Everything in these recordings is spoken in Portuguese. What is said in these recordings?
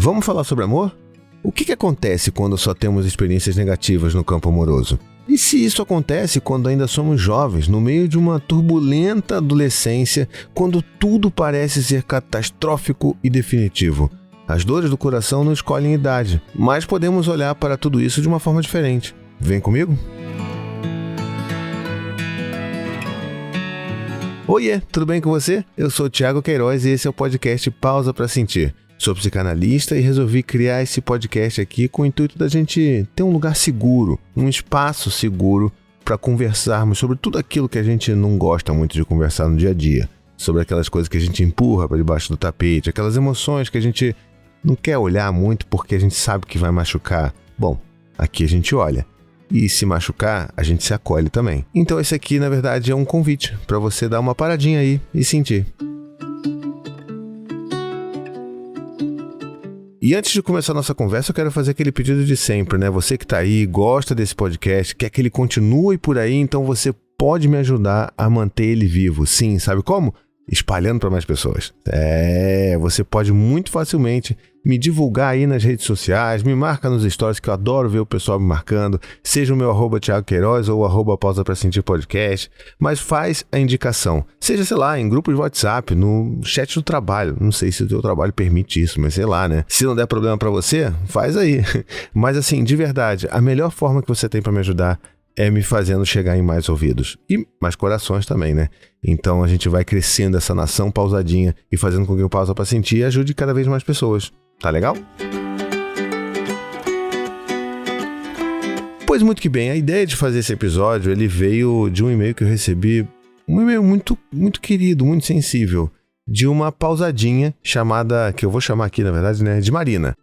Vamos falar sobre amor? O que acontece quando só temos experiências negativas no campo amoroso? E se isso acontece quando ainda somos jovens, no meio de uma turbulenta adolescência, quando tudo parece ser catastrófico e definitivo? As dores do coração não escolhem idade, mas podemos olhar para tudo isso de uma forma diferente. Vem comigo? Oiê, tudo bem com você? Eu sou o Thiago Queiroz e esse é o podcast Pausa para Sentir. Sou psicanalista e resolvi criar esse podcast aqui com o intuito da gente ter um lugar seguro, um espaço seguro para conversarmos sobre tudo aquilo que a gente não gosta muito de conversar no dia a dia. Sobre aquelas coisas que a gente empurra para debaixo do tapete, aquelas emoções que a gente não quer olhar muito porque a gente sabe que vai machucar. Bom, aqui a gente olha. E se machucar, a gente se acolhe também. Então esse aqui, na verdade, é um convite para você dar uma paradinha aí e sentir. E antes de começar a nossa conversa, eu quero fazer aquele pedido de sempre, né? Você que está aí, gosta desse podcast, quer que ele continue por aí, então você pode me ajudar a manter ele vivo. Sim, sabe como? Espalhando para mais pessoas. Você pode muito facilmente me divulgar aí nas redes sociais, me marca nos stories, que eu adoro ver o pessoal me marcando, seja o meu @Thiago Queiroz ou o @Pausa pra Sentir Podcast, mas faz a indicação, seja, sei lá, em grupo de WhatsApp, no chat do trabalho, não sei se o teu trabalho permite isso, mas sei lá, né? Se não der problema para você, faz aí. Mas assim, de verdade, a melhor forma que você tem para me ajudar é me fazendo chegar em mais ouvidos. E mais corações também, né? Então a gente vai crescendo essa nação pausadinha e fazendo com que o Pausa pra Sentir ajude cada vez mais pessoas. Tá legal? Pois muito que bem, a ideia de fazer esse episódio, ele veio de um e-mail que eu recebi, um e-mail muito, muito querido, muito sensível, de uma pausadinha chamada, que eu vou chamar aqui na verdade, né, de Marina.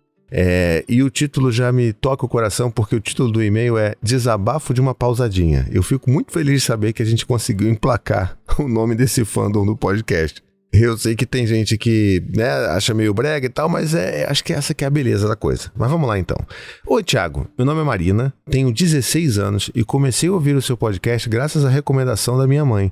E o título já me toca o coração porque o título do e-mail é Desabafo de uma Pausadinha. Eu fico muito feliz de saber que a gente conseguiu emplacar o nome desse fandom do podcast. Eu sei que tem gente que, né, acha meio brega e tal, mas acho que essa que é a beleza da coisa. Mas vamos lá então. Oi, Thiago. Meu nome é Marina, tenho 16 anos e comecei a ouvir o seu podcast graças à recomendação da minha mãe.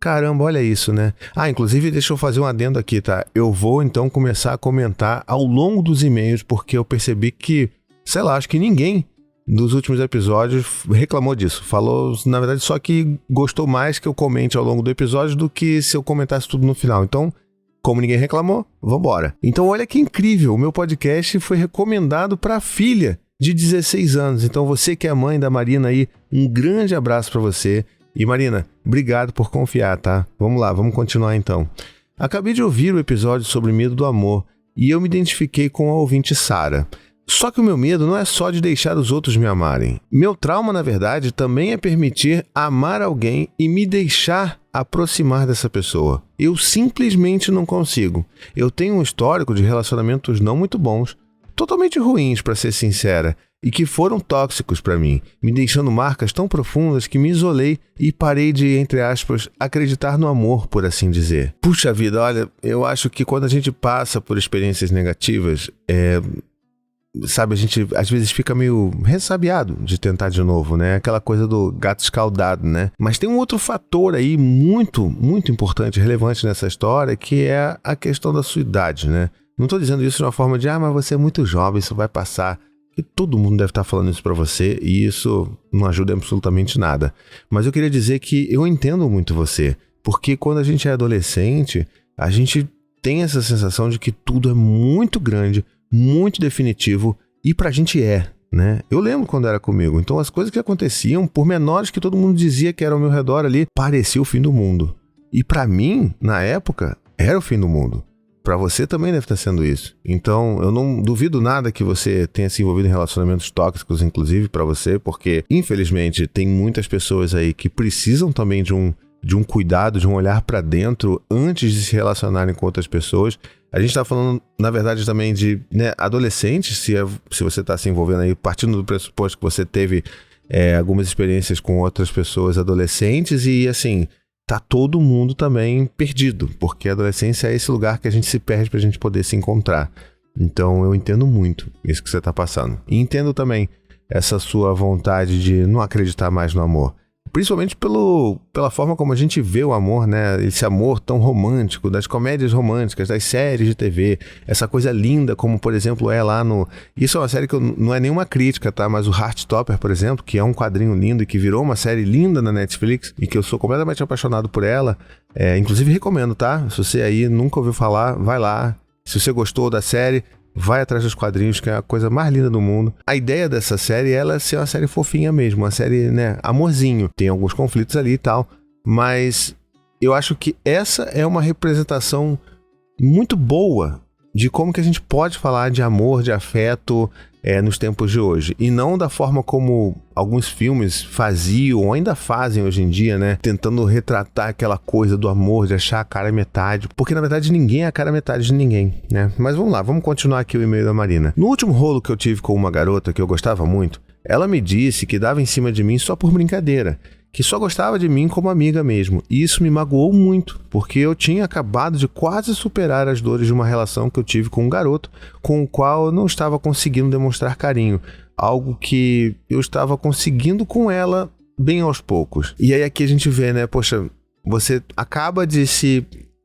Caramba, olha isso, né? Inclusive, deixa eu fazer um adendo aqui, tá? Eu vou, então, começar a comentar ao longo dos e-mails, porque eu percebi que, sei lá, acho que ninguém dos últimos episódios reclamou disso. Falou, na verdade, só que gostou mais que eu comente ao longo do episódio do que se eu comentasse tudo no final. Então, como ninguém reclamou, vambora. Então, olha que incrível, o meu podcast foi recomendado para a filha de 16 anos. Então, você que é a mãe da Marina aí, um grande abraço para você. E Marina, obrigado por confiar, tá? Vamos lá, vamos continuar então. Acabei de ouvir o episódio sobre medo do amor e eu me identifiquei com a ouvinte Sara. Só que o meu medo não é só de deixar os outros me amarem. Meu trauma, na verdade, também é permitir amar alguém e me deixar aproximar dessa pessoa. Eu simplesmente não consigo. Eu tenho um histórico de relacionamentos não muito bons, totalmente ruins, para ser sincera, e que foram tóxicos para mim, me deixando marcas tão profundas que me isolei e parei de, entre aspas, acreditar no amor, por assim dizer. Puxa vida, olha, eu acho que quando a gente passa por experiências negativas, sabe, a gente às vezes fica meio ressabiado de tentar de novo, né? Aquela coisa do gato escaldado, né? Mas tem um outro fator aí muito, muito importante, relevante nessa história, que é a questão da sua idade, né? Não estou dizendo isso de uma forma de, mas você é muito jovem, isso vai passar. E todo mundo deve estar falando isso para você e isso não ajuda absolutamente nada. Mas eu queria dizer que eu entendo muito você, porque quando a gente é adolescente, a gente tem essa sensação de que tudo é muito grande, muito definitivo e pra gente né? Eu lembro quando era comigo, então as coisas que aconteciam, por menores que todo mundo dizia que era ao meu redor ali, parecia o fim do mundo. E pra mim, na época, era o fim do mundo. Para você também deve estar sendo isso. Então, eu não duvido nada que você tenha se envolvido em relacionamentos tóxicos, inclusive para você, porque, infelizmente, tem muitas pessoas aí que precisam também de um cuidado, de um olhar para dentro antes de se relacionarem com outras pessoas. A gente está falando, na verdade, também de, né, adolescentes, se você está se envolvendo aí, partindo do pressuposto que você teve algumas experiências com outras pessoas adolescentes e, assim, tá todo mundo também perdido, porque a adolescência é esse lugar que a gente se perde pra gente poder se encontrar. Então eu entendo muito isso que você tá passando. E entendo também essa sua vontade de não acreditar mais no amor. Principalmente pela forma como a gente vê o amor, né? Esse amor tão romântico, das comédias românticas, das séries de TV, essa coisa linda como, por exemplo, é lá no... Isso é uma série que não é nenhuma crítica, tá? Mas o Heartstopper, por exemplo, que é um quadrinho lindo e que virou uma série linda na Netflix e que eu sou completamente apaixonado por ela, inclusive recomendo, tá? Se você aí nunca ouviu falar, vai lá. Se você gostou da série, vai atrás dos quadrinhos, que é a coisa mais linda do mundo. A ideia dessa série é ela ser uma série fofinha mesmo, uma série, né, amorzinho. Tem alguns conflitos ali e tal, mas eu acho que essa é uma representação muito boa de como que a gente pode falar de amor, de afeto nos tempos de hoje. E não da forma como alguns filmes faziam ou ainda fazem hoje em dia, né? Tentando retratar aquela coisa do amor, de achar a cara metade. Porque, na verdade, ninguém é a cara metade de ninguém, né? Mas vamos lá, vamos continuar aqui o e-mail da Marina. No último rolo que eu tive com uma garota que eu gostava muito, ela me disse que dava em cima de mim só por brincadeira, que só gostava de mim como amiga mesmo. E isso me magoou muito, porque eu tinha acabado de quase superar as dores de uma relação que eu tive com um garoto com o qual eu não estava conseguindo demonstrar carinho. Algo que eu estava conseguindo com ela bem aos poucos. E aí aqui a gente vê, né? Poxa, você acaba de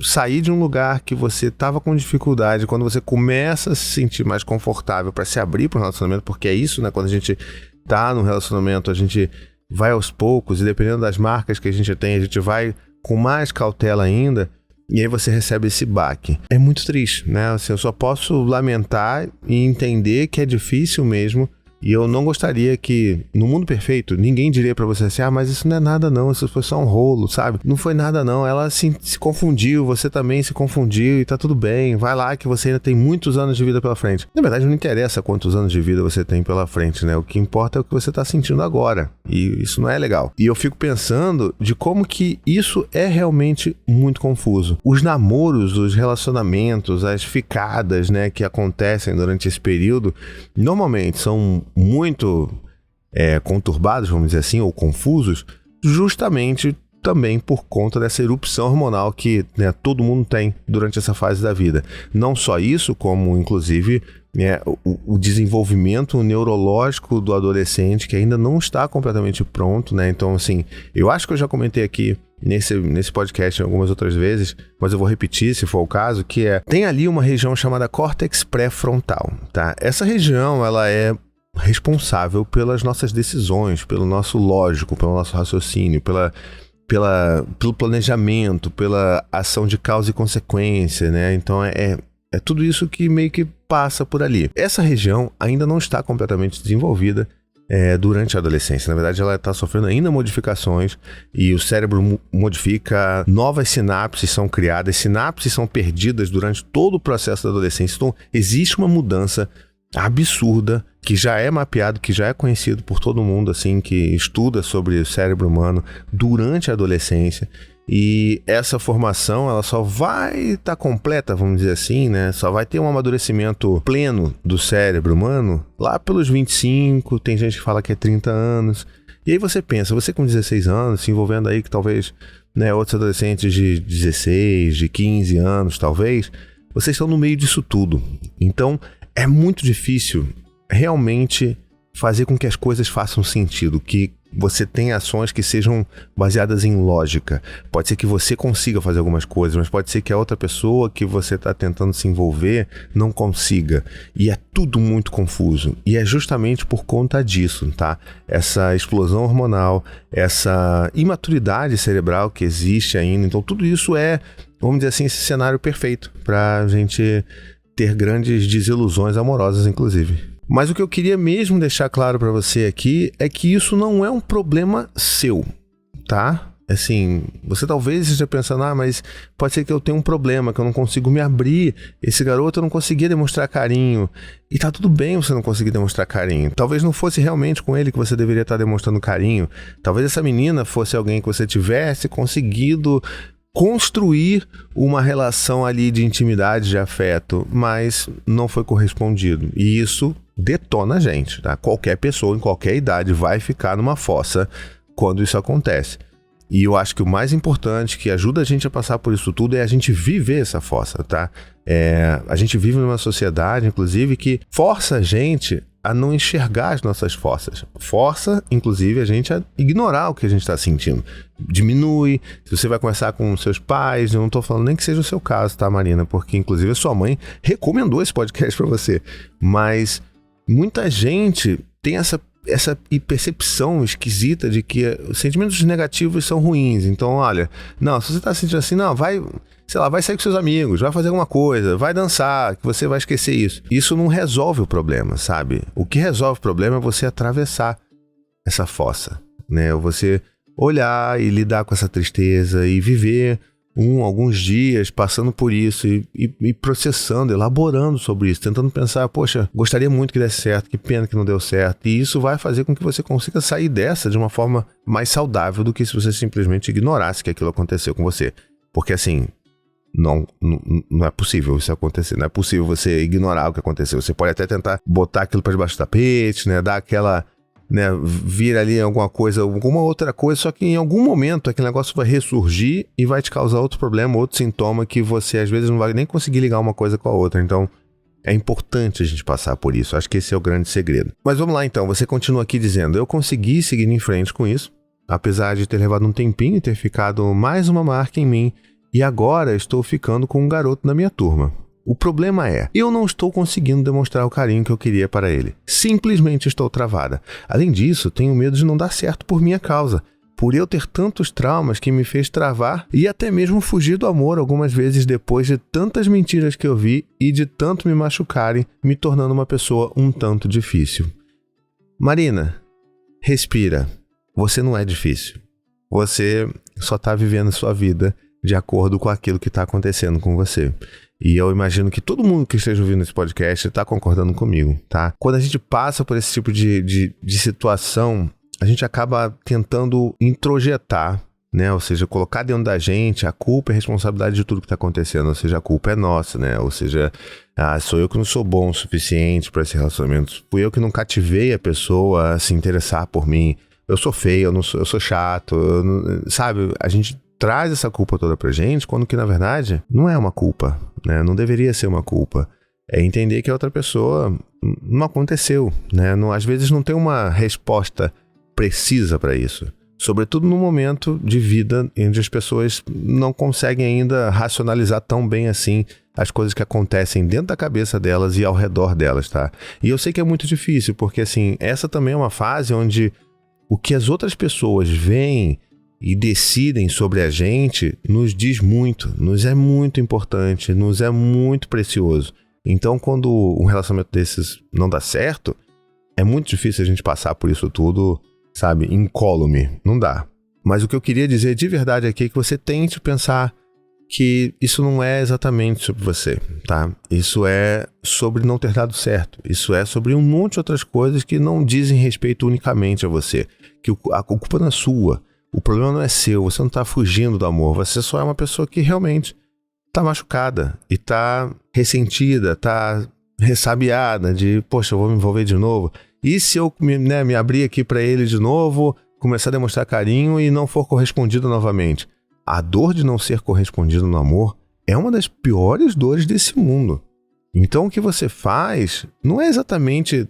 sair de um lugar que você estava com dificuldade, quando você começa a se sentir mais confortável para se abrir para um relacionamento, porque é isso, né? Quando a gente tá num relacionamento, a gente vai aos poucos e dependendo das marcas que a gente tem, a gente vai com mais cautela ainda, e aí você recebe esse baque. É muito triste, né? Assim, eu só posso lamentar e entender que é difícil mesmo, e eu não gostaria que, no mundo perfeito, ninguém diria pra você assim, mas isso não é nada não, isso foi só um rolo, sabe? Não foi nada não, ela se confundiu, você também se confundiu e tá tudo bem, vai lá que você ainda tem muitos anos de vida pela frente. Na verdade, não interessa quantos anos de vida você tem pela frente, né? O que importa é o que você tá sentindo agora, e isso não é legal. E eu fico pensando de como que isso é realmente muito confuso. Os namoros, os relacionamentos, as ficadas, né, que acontecem durante esse período, normalmente são muito conturbados, vamos dizer assim, ou confusos, justamente também por conta dessa erupção hormonal que, né, todo mundo tem durante essa fase da vida. Não só isso, como inclusive o desenvolvimento neurológico do adolescente que ainda não está completamente pronto, né? Então, assim, eu acho que eu já comentei aqui nesse podcast algumas outras vezes, mas eu vou repetir se for o caso, que tem ali uma região chamada córtex pré-frontal, tá? Essa região, ela é responsável pelas nossas decisões, pelo nosso lógico, pelo nosso raciocínio, pelo planejamento, pela ação de causa e consequência, né? Então é tudo isso que meio que passa por ali. Essa região ainda não está completamente desenvolvida durante a adolescência. Na verdade, ela está sofrendo ainda modificações e o cérebro modifica, novas sinapses são criadas, sinapses são perdidas durante todo o processo da adolescência. Então, existe uma mudança absurda que já é mapeado, que já é conhecido por todo mundo, assim, que estuda sobre o cérebro humano durante a adolescência. E essa formação, ela só vai estar completa, vamos dizer assim, né? Só vai ter um amadurecimento pleno do cérebro humano lá pelos 25, tem gente que fala que é 30 anos. E aí você pensa, você com 16 anos, se envolvendo aí que talvez, né, outros adolescentes de 16, de 15 anos, talvez, vocês estão no meio disso tudo. Então, é muito difícil realmente fazer com que as coisas façam sentido, que você tenha ações que sejam baseadas em lógica. Pode ser que você consiga fazer algumas coisas, mas pode ser que a outra pessoa que você está tentando se envolver não consiga. E é tudo muito confuso. E é justamente por conta disso, tá? Essa explosão hormonal, essa imaturidade cerebral que existe ainda. Então tudo isso vamos dizer assim, esse cenário perfeito para a gente ter grandes desilusões amorosas, inclusive. Mas o que eu queria mesmo deixar claro para você aqui é que isso não é um problema seu, tá? Assim, você talvez esteja pensando, mas pode ser que eu tenha um problema, que eu não consigo me abrir. Esse garoto eu não conseguia demonstrar carinho. E tá tudo bem você não conseguir demonstrar carinho. Talvez não fosse realmente com ele que você deveria estar demonstrando carinho. Talvez essa menina fosse alguém que você tivesse conseguido construir uma relação ali de intimidade, de afeto, mas não foi correspondido. E isso detona a gente, tá? Qualquer pessoa, em qualquer idade, vai ficar numa fossa quando isso acontece. E eu acho que o mais importante, que ajuda a gente a passar por isso tudo, é a gente viver essa fossa, tá? A gente vive numa sociedade, inclusive, que força a gente a não enxergar as nossas forças. Força, inclusive, a gente a ignorar o que a gente está sentindo. Diminui. Se você vai conversar com seus pais, eu não estou falando nem que seja o seu caso, tá, Marina? Porque, inclusive, a sua mãe recomendou esse podcast para você. Mas muita gente tem essa percepção esquisita de que os sentimentos negativos são ruins. Então, olha, não, se você tá sentindo assim, não, vai sair com seus amigos, vai fazer alguma coisa, vai dançar, que você vai esquecer isso. Isso não resolve o problema, sabe? O que resolve o problema é você atravessar essa fossa, né? Você olhar e lidar com essa tristeza e viver alguns dias passando por isso e processando, elaborando sobre isso, tentando pensar, poxa, gostaria muito que desse certo, que pena que não deu certo. E isso vai fazer com que você consiga sair dessa de uma forma mais saudável do que se você simplesmente ignorasse que aquilo aconteceu com você. Porque assim, não é possível isso acontecer, não é possível você ignorar o que aconteceu. Você pode até tentar botar aquilo para debaixo do tapete, né, dar aquela... né, vir ali alguma outra coisa, só que em algum momento aquele negócio vai ressurgir e vai te causar outro problema, outro sintoma que você às vezes não vai nem conseguir ligar uma coisa com a outra. Então é importante a gente passar por isso, acho que esse é o grande segredo. Mas vamos lá então, você continua aqui dizendo: eu consegui seguir em frente com isso, apesar de ter levado um tempinho e ter ficado mais uma marca em mim, e agora estou ficando com um garoto na minha turma. O problema é, eu não estou conseguindo demonstrar o carinho que eu queria para ele. Simplesmente estou travada. Além disso, tenho medo de não dar certo por minha causa. Por eu ter tantos traumas que me fez travar e até mesmo fugir do amor algumas vezes depois de tantas mentiras que eu vi e de tanto me machucarem, me tornando uma pessoa um tanto difícil. Marina, respira. Você não é difícil. Você só está vivendo sua vida de acordo com aquilo que está acontecendo com você. E eu imagino que todo mundo que esteja ouvindo esse podcast está concordando comigo, tá? Quando a gente passa por esse tipo de situação, a gente acaba tentando introjetar, né? Ou seja, colocar dentro da gente a culpa e a responsabilidade de tudo que está acontecendo. Ou seja, a culpa é nossa, né? Ou seja, sou eu que não sou bom o suficiente para esse relacionamento. Fui eu que não cativei a pessoa a se interessar por mim. Eu sou feio, eu sou chato, sabe? A gente traz essa culpa toda pra gente, quando que na verdade não é uma culpa, né? Não deveria ser uma culpa. É entender que a outra pessoa não aconteceu, né? Não, às vezes não tem uma resposta precisa para isso. Sobretudo no momento de vida onde as pessoas não conseguem ainda racionalizar tão bem assim as coisas que acontecem dentro da cabeça delas e ao redor delas, tá? E eu sei que é muito difícil, porque assim, essa também é uma fase onde o que as outras pessoas veem e decidem sobre a gente nos diz muito, nos é muito importante, nos é muito precioso. Então, quando um relacionamento desses não dá certo, é muito difícil a gente passar por isso tudo, sabe, incólume. Não dá. Mas o que eu queria dizer de verdade aqui é que você tente pensar que isso não é exatamente sobre você, tá? Isso é sobre não ter dado certo. Isso é sobre um monte de outras coisas que não dizem respeito unicamente a você. Que a culpa não é sua. O problema não é seu, você não está fugindo do amor, você só é uma pessoa que realmente está machucada e está ressentida, está ressabiada de, poxa, eu vou me envolver de novo. E se eu me abrir aqui para ele de novo, começar a demonstrar carinho e não for correspondido novamente? A dor de não ser correspondido no amor é uma das piores dores desse mundo. Então o que você faz não é exatamente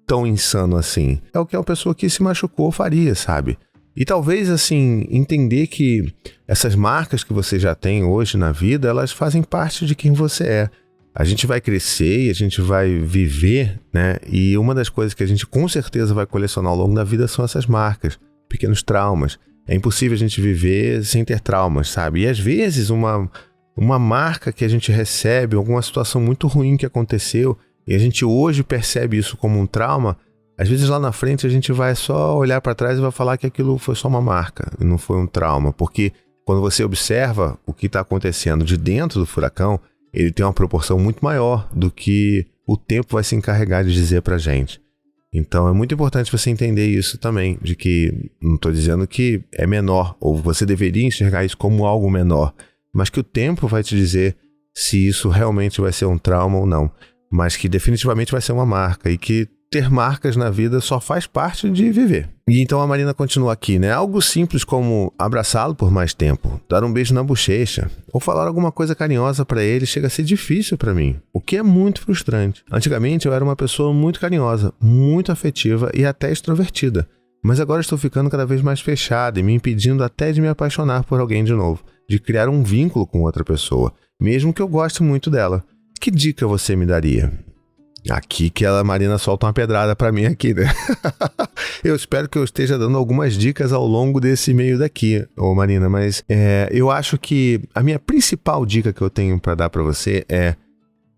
tão insano assim. É o que uma pessoa que se machucou faria, sabe? E talvez, assim, entender que essas marcas que você já tem hoje na vida, elas fazem parte de quem você é. A gente vai crescer e a gente vai viver, né? E uma das coisas que a gente com certeza vai colecionar ao longo da vida são essas marcas, pequenos traumas. É impossível a gente viver sem ter traumas, sabe? E às vezes uma marca que a gente recebe, alguma situação muito ruim que aconteceu, e a gente hoje percebe isso como um trauma, às vezes lá na frente a gente vai só olhar para trás e vai falar que aquilo foi só uma marca e não foi um trauma. Porque quando você observa o que está acontecendo de dentro do furacão, ele tem uma proporção muito maior do que o tempo vai se encarregar de dizer pra gente. Então é muito importante você entender isso também, de que não estou dizendo que é menor, ou você deveria enxergar isso como algo menor, mas que o tempo vai te dizer se isso realmente vai ser um trauma ou não, mas que definitivamente vai ser uma marca e que ter marcas na vida só faz parte de viver. E então a Marina continua aqui, né? Algo simples como abraçá-lo por mais tempo, dar um beijo na bochecha ou falar alguma coisa carinhosa pra ele chega a ser difícil pra mim, o que é muito frustrante. Antigamente eu era uma pessoa muito carinhosa, muito afetiva e até extrovertida, mas agora estou ficando cada vez mais fechada e me impedindo até de me apaixonar por alguém de novo, de criar um vínculo com outra pessoa, mesmo que eu goste muito dela. Que dica você me daria? Aqui que a Marina solta uma pedrada pra mim aqui, né? Eu espero que eu esteja dando algumas dicas ao longo desse meio daqui, ô Marina, mas eu acho que a minha principal dica que eu tenho pra dar pra você é: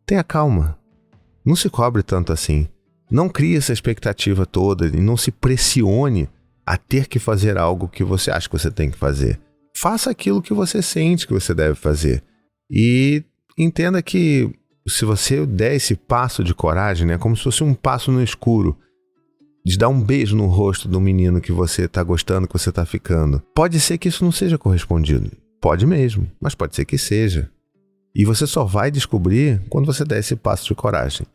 tenha calma. Não se cobre tanto assim. Não crie essa expectativa toda e não se pressione a ter que fazer algo que você acha que você tem que fazer. Faça aquilo que você sente que você deve fazer. E entenda que se você der esse passo de coragem, né, como se fosse um passo no escuro, de dar um beijo no rosto do menino que você tá gostando, que você tá ficando, pode ser que isso não seja correspondido. Pode mesmo, mas pode ser que seja. E você só vai descobrir quando você der esse passo de coragem.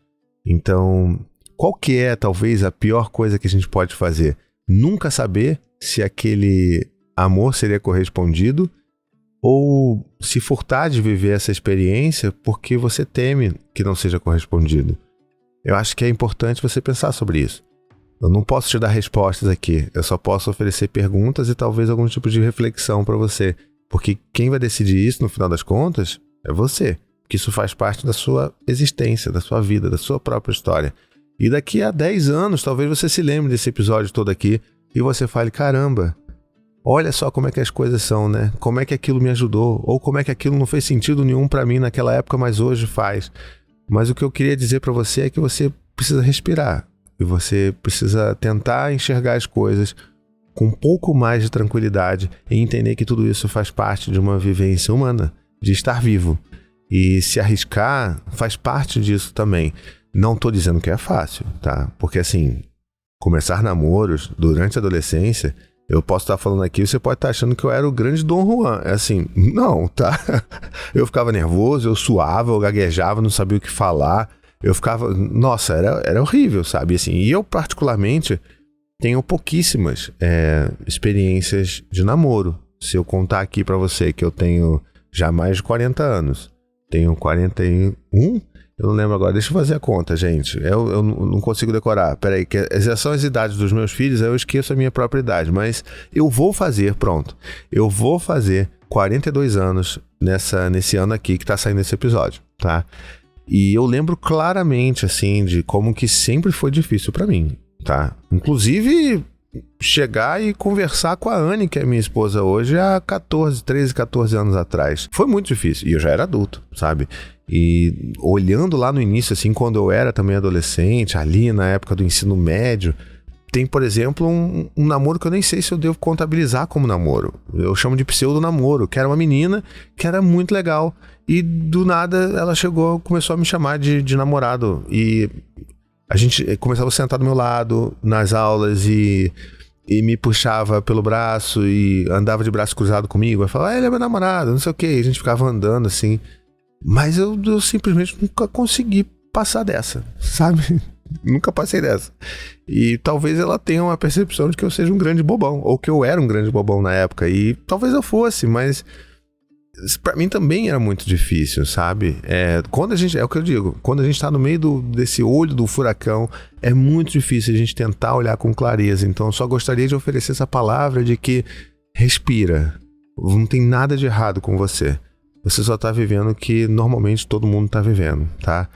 Então, qual que é, talvez, a pior coisa que a gente pode fazer? Nunca saber se aquele amor seria correspondido ou se furtar de viver essa experiência porque você teme que não seja correspondido. Eu acho que é importante você pensar sobre isso. Eu não posso te dar respostas aqui, eu só posso oferecer perguntas e talvez algum tipo de reflexão para você, porque quem vai decidir isso no final das contas é você, porque isso faz parte da sua existência, da sua vida, da sua própria história. E daqui a 10 anos, talvez você se lembre desse episódio todo aqui e você fale: caramba, olha só como é que as coisas são, né? Como é que aquilo me ajudou, ou como é que aquilo não fez sentido nenhum pra mim naquela época, mas hoje faz. Mas o que eu queria dizer pra você é que você precisa respirar e você precisa tentar enxergar as coisas com um pouco mais de tranquilidade e entender que tudo isso faz parte de uma vivência humana, de estar vivo. E se arriscar faz parte disso também. Não tô dizendo que é fácil, tá? Porque assim, começar namoros durante a adolescência, eu posso estar falando aqui, você pode estar achando que eu era o grande Dom Juan. É assim, não, tá? Eu ficava nervoso, eu suava, eu gaguejava, não sabia o que falar. Eu ficava... Nossa, era horrível, sabe? Assim, e eu, particularmente, tenho pouquíssimas experiências de namoro. Se eu contar aqui pra você que eu tenho já mais de 40 anos, tenho 41... Eu não lembro agora, deixa eu fazer a conta, gente. Eu não consigo decorar. Peraí, que essas são as idades dos meus filhos, aí eu esqueço a minha própria idade. Mas eu vou fazer, pronto. Eu vou fazer 42 anos nesse ano aqui que tá saindo esse episódio, tá? E eu lembro claramente, assim, de como que sempre foi difícil pra mim, tá? Inclusive, chegar e conversar com a Anne, que é minha esposa hoje, há 13, 14 anos atrás. Foi muito difícil. E eu já era adulto, sabe? E olhando lá no início, assim, quando eu era também adolescente, ali na época do ensino médio, tem, por exemplo, um namoro que eu nem sei se eu devo contabilizar como namoro. Eu chamo de pseudo-namoro, que era uma menina que era muito legal. E do nada ela começou a me chamar de namorado. E a gente começava a sentar do meu lado nas aulas e me puxava pelo braço e andava de braço cruzado comigo. Eu falava: ele é meu namorado, não sei o que. A gente ficava andando assim. Mas eu simplesmente nunca consegui passar dessa, sabe? Nunca passei dessa. E talvez ela tenha uma percepção de que eu seja um grande bobão, ou que eu era um grande bobão na época. E talvez eu fosse, mas pra mim também era muito difícil, sabe? Quando a gente, é o que eu digo, quando a gente tá no meio desse olho do furacão, é muito difícil a gente tentar olhar com clareza. Então eu só gostaria de oferecer essa palavra de que respira. Não tem nada de errado com você. Você só tá vivendo o que normalmente todo mundo tá vivendo, tá?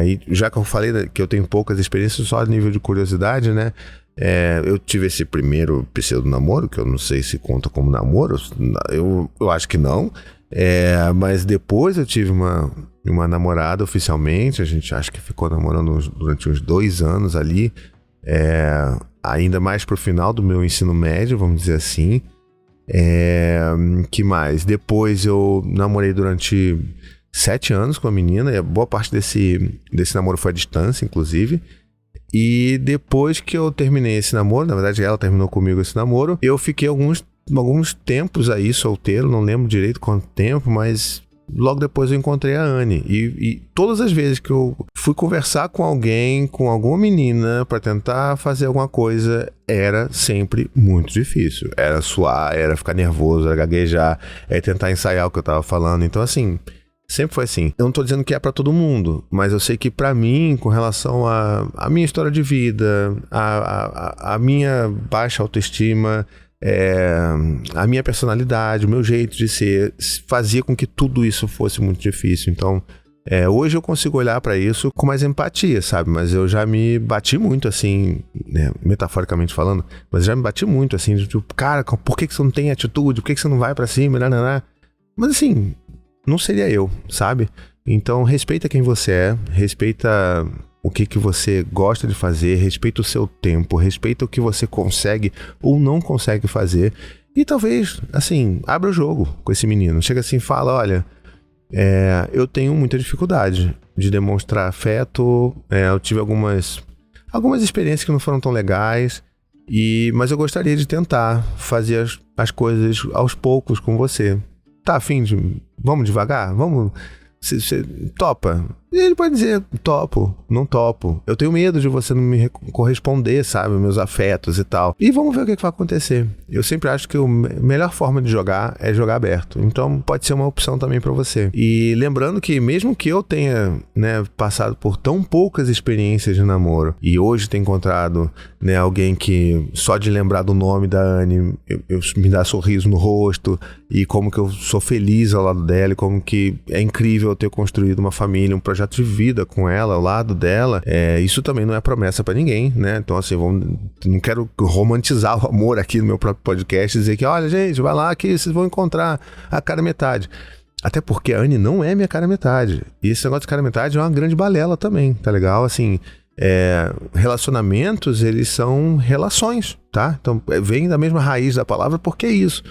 E já que eu falei que eu tenho poucas experiências, só a nível de curiosidade, né? Eu tive esse primeiro pseudo-namoro, que eu não sei se conta como namoro, eu acho que não. Mas depois eu tive uma namorada oficialmente, a gente acho que ficou namorando durante uns 2 anos ali, ainda mais pro final do meu ensino médio, vamos dizer assim. Que mais? Depois eu namorei durante 7 anos com a menina, e a boa parte desse namoro foi à distância, inclusive. E depois que eu terminei esse namoro, na verdade ela terminou comigo esse namoro, eu fiquei alguns tempos aí solteiro, não lembro direito quanto tempo, mas logo depois eu encontrei a Anne. E todas as vezes que eu fui conversar com alguém, com alguma menina, pra tentar fazer alguma coisa, era sempre muito difícil. Era suar, era ficar nervoso, era gaguejar, era tentar ensaiar o que eu tava falando. Então, assim, sempre foi assim. Eu não tô dizendo que é pra todo mundo, mas eu sei que pra mim, com relação à minha história de vida, a minha baixa autoestima, a minha personalidade, o meu jeito de ser, fazia com que tudo isso fosse muito difícil. Então, hoje eu consigo olhar pra isso com mais empatia, sabe? Mas eu já me bati muito, assim, né, metaforicamente falando, mas já me bati muito, assim, tipo, cara, por que você não tem atitude? Por que você não vai pra cima? Mas, assim, não seria eu, sabe? Então, respeita quem você é, respeita o que você gosta de fazer, respeita o seu tempo, respeita o que você consegue ou não consegue fazer e talvez, assim, abra o jogo com esse menino. Chega assim e fala, olha, eu tenho muita dificuldade de demonstrar afeto, eu tive algumas experiências que não foram tão legais, mas eu gostaria de tentar fazer as coisas aos poucos com você. Tá afim de... Vamos devagar? Vamos... Você topa? E ele pode dizer, topo, não topo. Eu tenho medo de você não me corresponder, sabe? Meus afetos e tal. E vamos ver o que vai acontecer. Eu sempre acho que a melhor forma de jogar é jogar aberto. Então pode ser uma opção também pra você. E lembrando que mesmo que eu tenha, né, passado por tão poucas experiências de namoro e hoje tenha encontrado, né, alguém que só de lembrar do nome da Anne me dá sorriso no rosto e como que eu sou feliz ao lado dela e como que é incrível eu ter construído uma família, um projeto de vida com ela, ao lado dela, isso também não é promessa pra ninguém, né? Então, assim, não quero romantizar o amor aqui no meu próprio podcast e dizer que, olha, gente, vai lá que vocês vão encontrar a cara metade. Até porque a Anne não é minha cara metade. E esse negócio de cara metade é uma grande balela também, tá legal? Assim, relacionamentos, eles são relações, tá? Então, vem da mesma raiz da palavra porque é isso.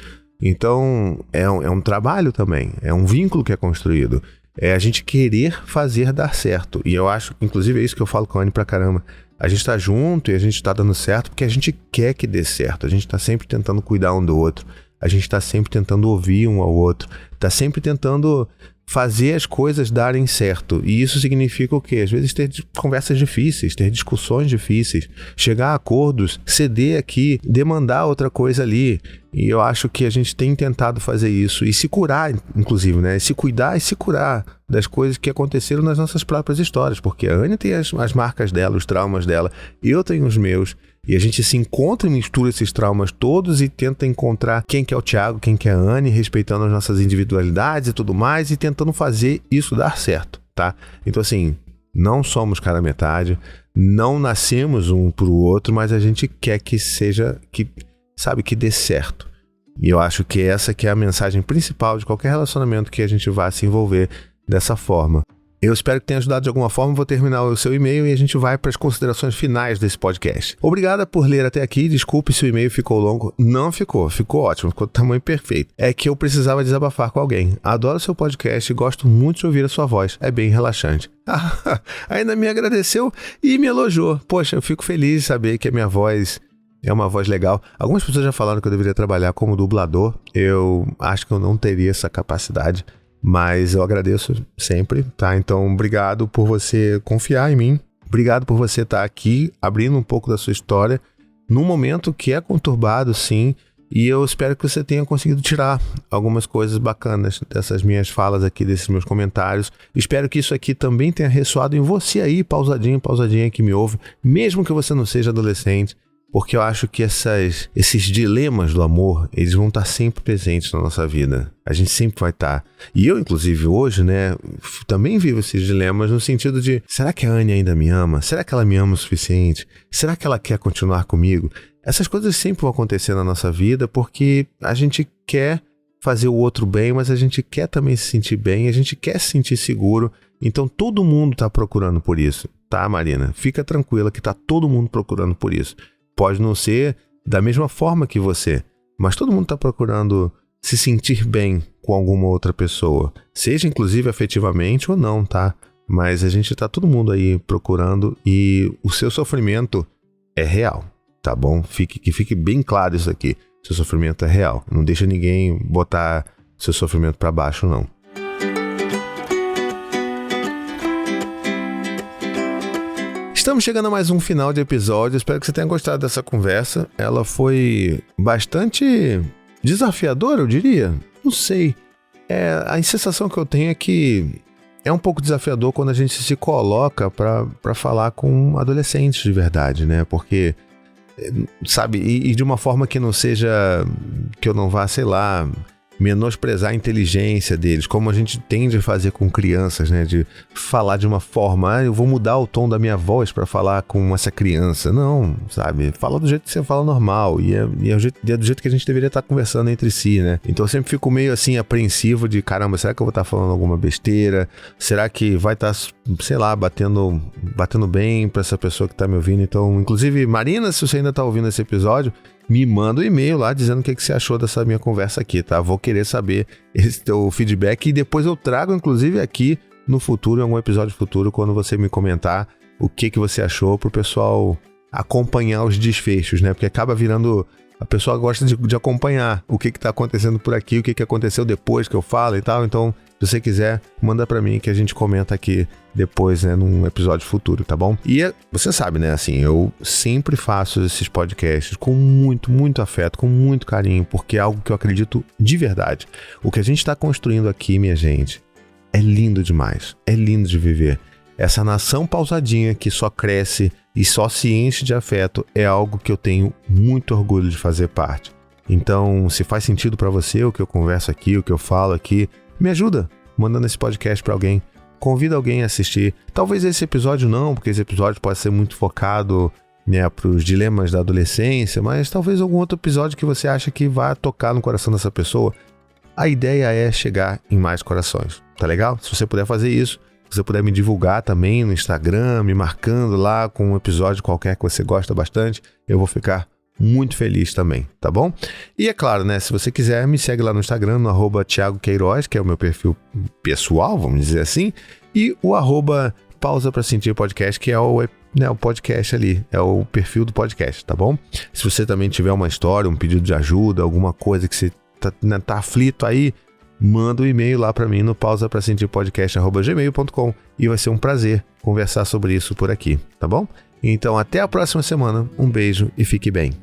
Então, é um trabalho também, é um vínculo que é construído. É a gente querer fazer dar certo. E eu acho, inclusive é isso que eu falo com a Anne pra caramba. A gente tá junto e a gente tá dando certo porque a gente quer que dê certo. A gente tá sempre tentando cuidar um do outro. A gente tá sempre tentando ouvir um ao outro. Tá sempre tentando fazer as coisas darem certo. E isso significa o quê? Às vezes ter conversas difíceis, ter discussões difíceis, chegar a acordos, ceder aqui, demandar outra coisa ali. E eu acho que a gente tem tentado fazer isso e se curar, inclusive, né? Se cuidar e se curar das coisas que aconteceram nas nossas próprias histórias, porque a Anne tem as marcas dela, os traumas dela, eu tenho os meus. E a gente se encontra e mistura esses traumas todos e tenta encontrar quem que é o Thiago, quem que é a Anne, respeitando as nossas individualidades e tudo mais, e tentando fazer isso dar certo, tá? Então, assim, não somos cara metade, não nascemos um pro outro, mas a gente quer que seja, que dê certo. E eu acho que essa que é a mensagem principal de qualquer relacionamento que a gente vá se envolver dessa forma. Eu espero que tenha ajudado de alguma forma. Vou terminar o seu e-mail e a gente vai para as considerações finais desse podcast. Obrigada por ler até aqui. Desculpe se o e-mail ficou longo. Não ficou. Ficou ótimo. Ficou do tamanho perfeito. É que eu precisava desabafar com alguém. Adoro seu podcast e gosto muito de ouvir a sua voz. É bem relaxante. Ainda me agradeceu e me elogiou. Poxa, eu fico feliz de saber que a minha voz é uma voz legal. Algumas pessoas já falaram que eu deveria trabalhar como dublador. Eu acho que eu não teria essa capacidade. Mas eu agradeço sempre, tá? Então, obrigado por você confiar em mim. Obrigado por você estar aqui, abrindo um pouco da sua história, num momento que é conturbado, sim. E eu espero que você tenha conseguido tirar algumas coisas bacanas dessas minhas falas aqui, desses meus comentários. Espero que isso aqui também tenha ressoado em você aí, pausadinha que me ouve, mesmo que você não seja adolescente. Porque eu acho que esses dilemas do amor, eles vão estar sempre presentes na nossa vida. A gente sempre vai estar. E eu, inclusive, hoje, né, também vivo esses dilemas no sentido de, será que a Anne ainda me ama? Será que ela me ama o suficiente? Será que ela quer continuar comigo? Essas coisas sempre vão acontecer na nossa vida porque a gente quer fazer o outro bem, mas a gente quer também se sentir bem, a gente quer se sentir seguro. Então todo mundo está procurando por isso, tá, Marina? Fica tranquila que está todo mundo procurando por isso. Pode não ser da mesma forma que você, mas todo mundo está procurando se sentir bem com alguma outra pessoa, seja inclusive afetivamente ou não, tá? Mas a gente tá todo mundo aí procurando e o seu sofrimento é real, tá bom? Que fique bem claro isso aqui, seu sofrimento é real, não deixa ninguém botar seu sofrimento para baixo, não. Estamos chegando a mais um final de episódio. Espero que você tenha gostado dessa conversa. Ela foi bastante desafiadora, eu diria. Não sei. A sensação que eu tenho é que é um pouco desafiador quando a gente se coloca para falar com adolescentes de verdade, né? Porque, sabe, e de uma forma que não seja, que eu não vá, sei lá, menosprezar a inteligência deles, como a gente tende a fazer com crianças, né? De falar de uma forma, eu vou mudar o tom da minha voz para falar com essa criança. Não, sabe? Fala do jeito que você fala normal, e é do jeito que a gente deveria estar conversando entre si, né? Então eu sempre fico meio assim, apreensivo de, caramba, será que eu vou estar falando alguma besteira? Será que vai estar, sei lá, batendo bem para essa pessoa que tá me ouvindo? Então, inclusive, Marina, se você ainda tá ouvindo esse episódio, me manda um e-mail lá dizendo o que você achou dessa minha conversa aqui, tá? Vou querer saber esse teu feedback e depois eu trago, inclusive, aqui no futuro, em algum episódio futuro, quando você me comentar o que você achou, pro pessoal acompanhar os desfechos, né? Porque acaba virando... A pessoa gosta de acompanhar o que tá acontecendo por aqui, o que aconteceu depois que eu falo e tal. Então, se você quiser, manda pra mim que a gente comenta aqui depois, né, num episódio futuro, tá bom? E você sabe, né, assim, eu sempre faço esses podcasts com muito, muito afeto, com muito carinho, porque é algo que eu acredito de verdade. O que a gente tá construindo aqui, minha gente, é lindo demais, é lindo de viver. Essa nação pausadinha que só cresce e só se enche de afeto é algo que eu tenho muito orgulho de fazer parte. Então, se faz sentido pra você o que eu converso aqui, o que eu falo aqui, me ajuda mandando esse podcast pra alguém. Convida alguém a assistir. Talvez esse episódio não, porque esse episódio pode ser muito focado, né, pros dilemas da adolescência, mas talvez algum outro episódio que você acha que vai tocar no coração dessa pessoa. A ideia é chegar em mais corações, tá legal? Se você puder fazer isso, se você puder me divulgar também no Instagram, me marcando lá com um episódio qualquer que você gosta bastante, eu vou ficar muito feliz também, tá bom? E é claro, né, se você quiser, me segue lá no Instagram, no @Thiago Queiroz, que é o meu perfil pessoal, vamos dizer assim, e o @Pausa pra Sentir Podcast, que é o podcast ali, é o perfil do podcast, tá bom? Se você também tiver uma história, um pedido de ajuda, alguma coisa que você tá aflito aí, manda um e-mail lá pra mim no pausaprasentirpodcast@gmail.com e vai ser um prazer conversar sobre isso por aqui, tá bom? Então até a próxima semana, um beijo e fique bem.